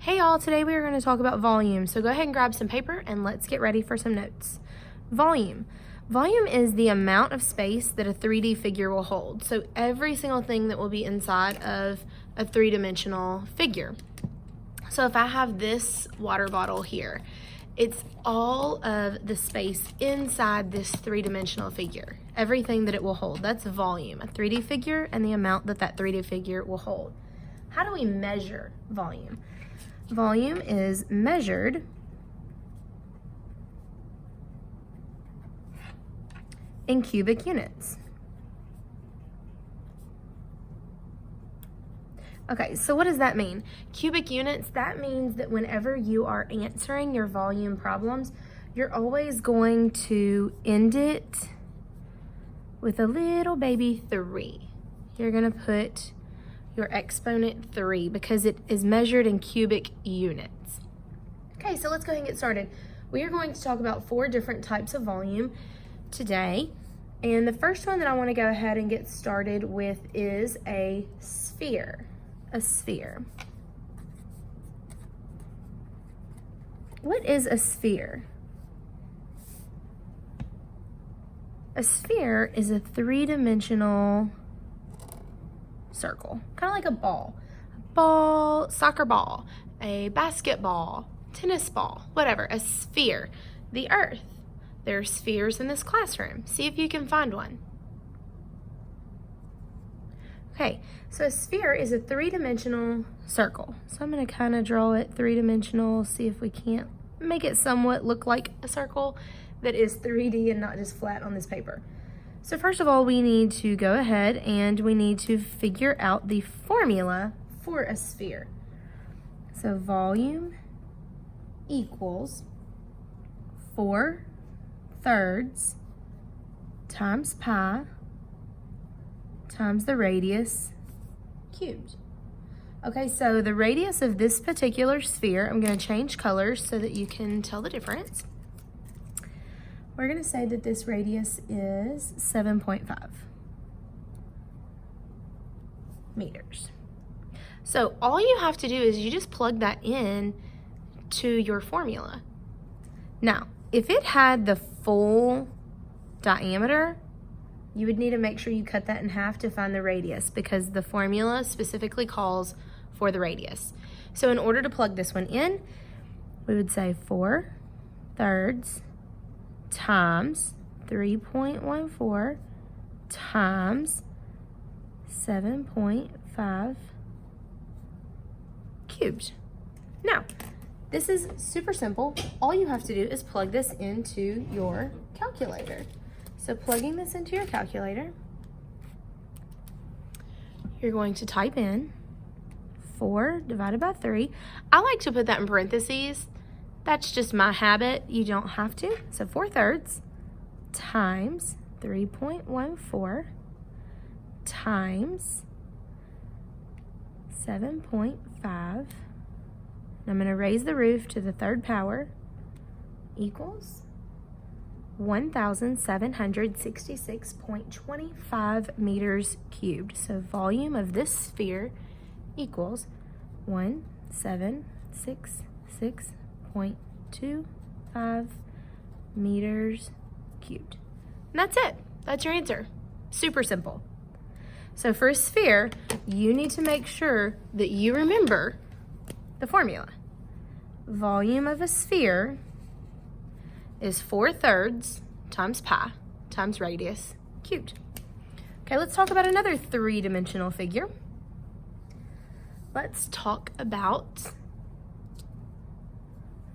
Hey y'all, today we are going to talk about volume. So go ahead and grab some paper and let's get ready for some notes. Volume. Volume is the amount of space that a 3D figure will hold. So every single thing that will be inside of a three-dimensional figure. So if I have this water bottle here, it's all of the space inside this three-dimensional figure. Everything that it will hold. That's volume, a 3D figure and the amount that that 3D figure will hold. How do we measure volume? Volume is measured in cubic units. Okay, so what does that mean? Cubic units, that means that whenever you are answering your volume problems, you're always going to end it with a little baby 3. You're gonna put your exponent 3 because it is measured in cubic units. Okay, so let's go ahead and get started. We are going to talk about 4 different types of volume today. And the first one that I want to go ahead and get started with is a sphere. A sphere. What is a sphere? A sphere is a 3-dimensional circle, kind of like a ball, soccer ball, a basketball, tennis ball, whatever, a sphere. The earth. There are spheres in this classroom. See if you can find one. Okay, so a sphere is a 3-dimensional circle. So I'm going to kind of draw it 3-dimensional, see if we can't make it somewhat look like a circle that is 3D and not just flat on this paper. So first of all, we need to go ahead and we need to figure out the formula for a sphere. So volume equals 4/3 times pi times the radius cubed. Okay, so the radius of this particular sphere, I'm going to change colors so that you can tell the difference. We're going to say that this radius is 7.5 meters. So all you have to do is you just plug that in to your formula. Now, if it had the full diameter, you would need to make sure you cut that in half to find the radius because the formula specifically calls for the radius. So in order to plug this one in, we would say 4/3 times 3.14 times 7.5 cubed. Now, this is super simple. All you have to do is plug this into your calculator. So plugging this into your calculator, you're going to type in 4 divided by 3. I like to put that in parentheses. That's just my habit. You don't have to. So 4/3 times 3.14 times 7.5. I'm going to raise the roof to the 3rd power equals 1,766.25 meters cubed. So volume of this sphere equals 1,766.25 meters cubed. And that's it. That's your answer. Super simple. So for a sphere, you need to make sure that you remember the formula. Volume of a sphere is 4/3 times pi times radius cubed. Okay, let's talk about another 3-dimensional figure. Let's talk about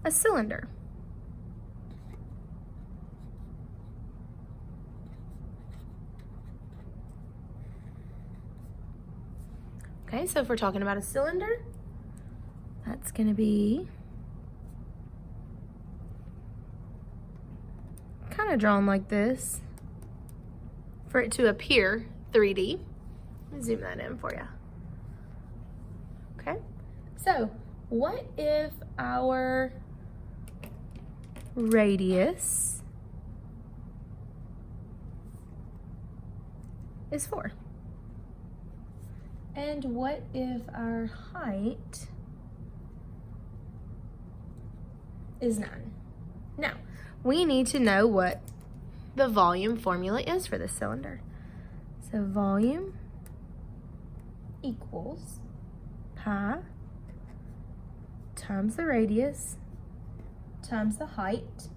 a cylinder. Okay, so if we're talking about a cylinder, that's going to be kind of drawn like this for it to appear 3D. Let me zoom that in for you. Okay, so what if our radius is 4? And what if our height is 9. Now, we need to know what the volume formula is for this cylinder. So volume equals pi times the radius times the height,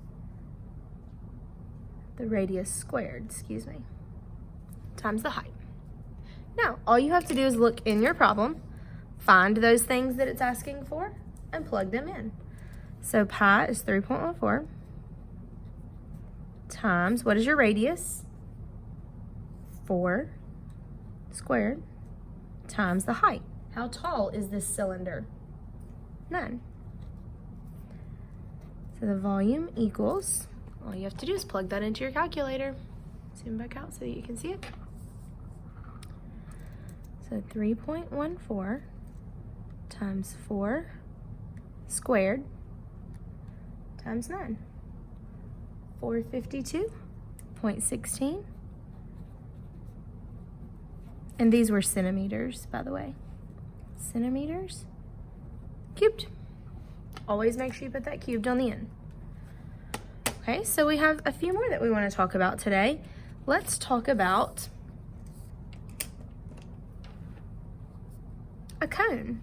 the radius squared, excuse me, times the height. Now, all you have to do is look in your problem, find those things that it's asking for, and plug them in. So pi is 3.14 times, what is your radius? 4 squared times the height. How tall is this cylinder? 9. So the volume equals, all you have to do is plug that into your calculator. Zoom back out so that you can see it. So 3.14 times 4 squared times 9. 452.16. And these were centimeters, by the way. Centimeters cubed. Always make sure you put that cubed on the end. Okay, so we have a few more that we want to talk about today. Let's talk about a cone.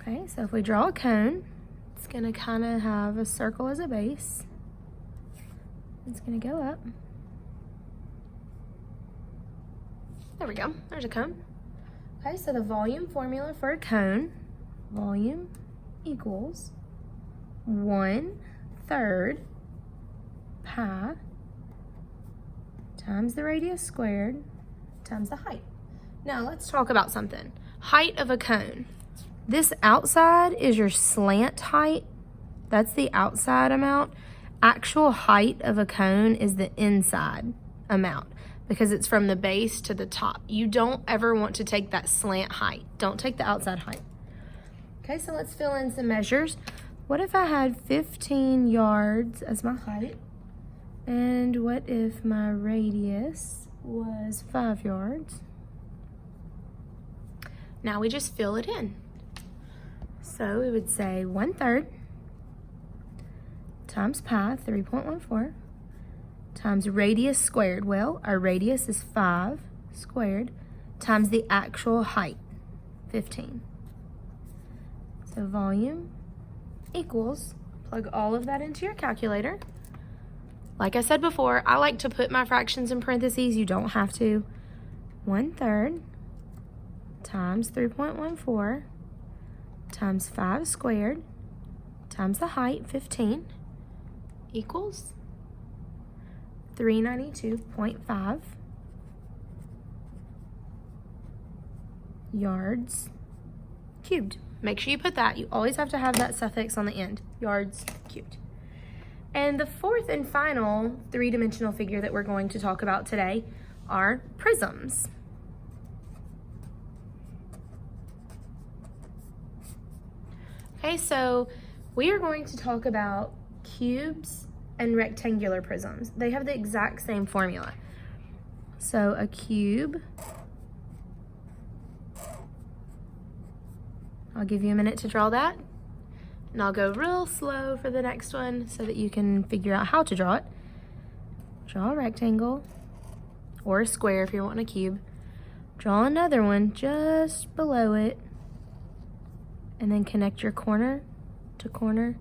Okay, so if we draw a cone, it's going to kind of have a circle as a base. It's going to go up. There we go. There's a cone. Okay, so the volume formula for a cone, volume equals 1/3 pi times the radius squared times the height. Now let's talk about something. Height of a cone. This outside is your slant height. That's the outside amount. Actual height of a cone is the inside amount because it's from the base to the top. You don't ever want to take that slant height. Don't take the outside height. Okay, so let's fill in some measures. What if I had 15 yards as my height? And what if my radius was 5 yards? Now we just fill it in. So we would say 1/3 times pi, 3.14, times radius squared. Well, our radius is 5 squared times the actual height, 15. So volume equals, plug all of that into your calculator. Like I said before, I like to put my fractions in parentheses. You don't have to. 1/3 times 3.14 times 5 squared times the height, 15, equals 392.5 yards cubed. Make sure you put that. You always have to have that suffix on the end, yards cubed. And the fourth and final three-dimensional figure that we're going to talk about today are prisms. Okay, so we are going to talk about cubes and rectangular prisms. They have the exact same formula. So a cube, I'll give you a minute to draw that, and I'll go real slow for the next one so that you can figure out how to draw it. Draw a rectangle, or a square if you're wanting a cube. Draw another one just below it, and then connect your corner to corner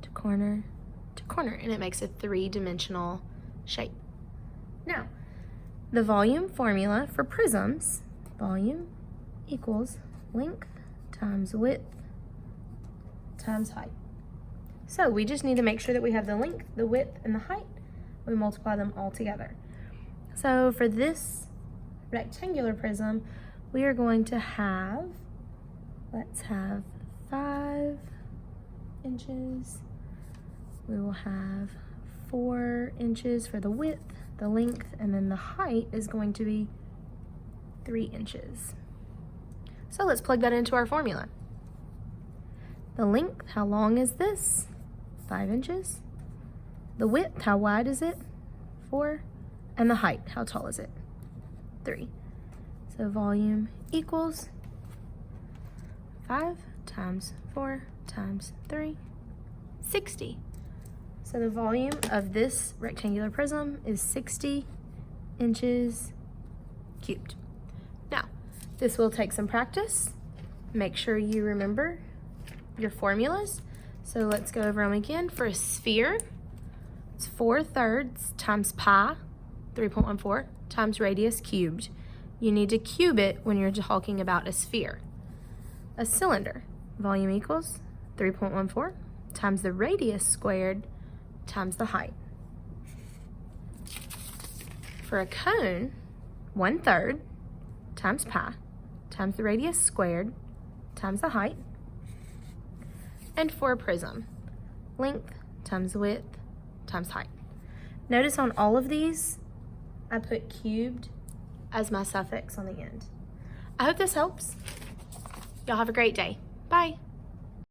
to corner to corner, and it makes a three-dimensional shape. Now, the volume formula for prisms, volume equals length times width times height. So we just need to make sure that we have the length, the width, and the height. We multiply them all together. So for this rectangular prism, we are going to have, let's have 5 inches. We will have 4 inches for the width, the length, and then the height is going to be 3 inches. So let's plug that into our formula. The length, how long is this? 5 inches. The width, how wide is it? 4. And the height, how tall is it? 3. So volume equals 5 times 4 times 3, 60. So the volume of this rectangular prism is 60 inches cubed. Now, this will take some practice. Make sure you remember your formulas. So let's go over them again. For a sphere, it's 4/3 times pi, 3.14, times radius cubed. You need to cube it when you're talking about a sphere. A cylinder, volume equals 3.14 times the radius squared times the height. For a cone, 1/3 times pi times the radius squared times the height. And for a prism, length times width times height. Notice on all of these, I put cubed as my suffix on the end. I hope this helps. Y'all have a great day. Bye.